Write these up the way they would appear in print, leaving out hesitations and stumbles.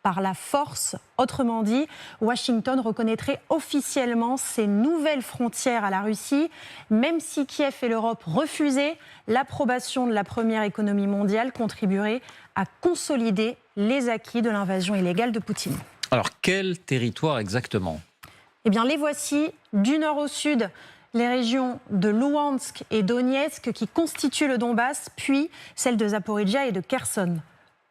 par la force. Autrement dit, Washington reconnaîtrait officiellement ces nouvelles frontières à la Russie, même si Kiev et l'Europe refusaient. L'approbation de la première économie mondiale contribuerait à consolider les acquis de l'invasion illégale de Poutine. Alors, quel territoire exactement ? Eh bien, les voici, du nord au sud, les régions de Louhansk et Donetsk qui constituent le Donbass, puis celles de Zaporijia et de Kherson.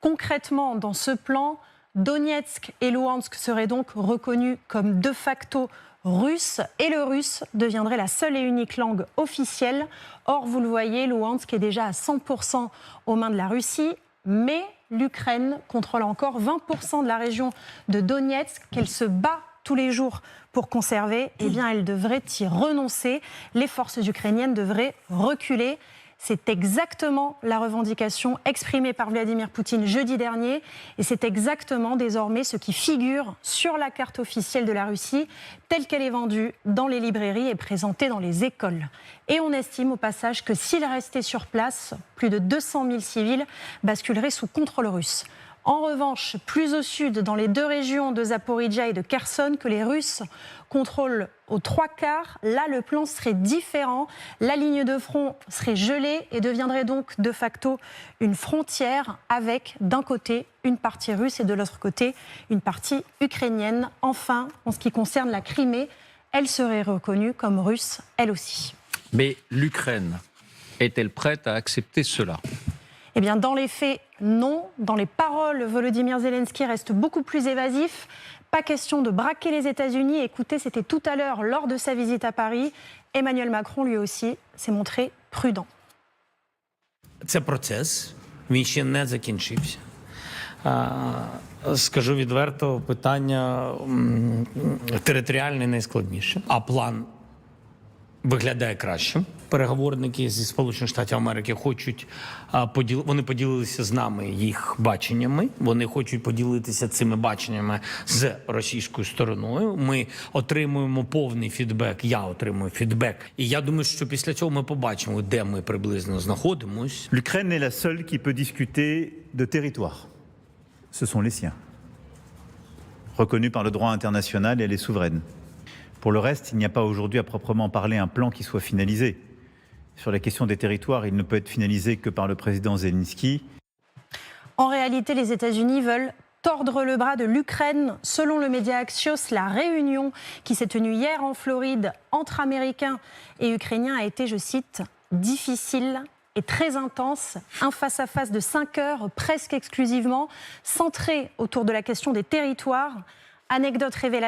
Concrètement, dans ce plan, Donetsk et Louhansk seraient donc reconnus comme de facto russes et le russe deviendrait la seule et unique langue officielle. Or, vous le voyez, Louhansk est déjà à 100% aux mains de la Russie, mais l'Ukraine contrôle encore 20% de la région de Donetsk qu'elle se bat tous les jours pour conserver. Eh bien, elle devrait y renoncer. Les forces ukrainiennes devraient reculer. C'est exactement la revendication exprimée par Vladimir Poutine jeudi dernier. Et c'est exactement désormais ce qui figure sur la carte officielle de la Russie, telle qu'elle est vendue dans les librairies et présentée dans les écoles. Et on estime au passage que s'il restait sur place, plus de 200 000 civils basculeraient sous contrôle russe. En revanche, plus au sud, dans les deux régions de Zaporijia et de Kherson, que les Russes contrôlent aux 3/4, là le plan serait différent. La ligne de front serait gelée et deviendrait donc de facto une frontière avec d'un côté une partie russe et de l'autre côté une partie ukrainienne. Enfin, en ce qui concerne la Crimée, elle serait reconnue comme russe elle aussi. Mais l'Ukraine est-elle prête à accepter cela ? Eh bien, dans les faits, non. Dans les paroles, Volodymyr Zelensky reste beaucoup plus évasif. Pas question de braquer les États-Unis. Écoutez, c'était tout à l'heure lors de sa visite à Paris. Emmanuel Macron, lui aussi, s'est montré prudent. Це процес, він ще не закінчився. Скажу відверто, питання територіальне найскладніше, а план виглядає кращим. Переговорники зі Сполучених Штатів Америки хочуть вони поділилися з нами їх баченнями. Вони хочуть поділитися цими баченнями з російською стороною. Ми отримуємо повний фідбек. Я отримую фідбек. І я думаю, що після цього ми побачимо, де ми приблизно знаходимось. L'Ukraine est la seule qui peut discuter de territoire. Ce sont les siens. Reconnus par le droit international, elle est souveraine. Pour le reste, il n'y a pas aujourd'hui à proprement parler un plan qui soit finalisé. Sur la question des territoires, il ne peut être finalisé que par le président Zelensky. En réalité, les États-Unis veulent tordre le bras de l'Ukraine. Selon le média Axios, la réunion qui s'est tenue hier en Floride entre Américains et Ukrainiens a été, je cite, difficile et très intense. Un face-à-face de 5 heures, presque exclusivement, centré autour de la question des territoires. Anecdote révélatrice.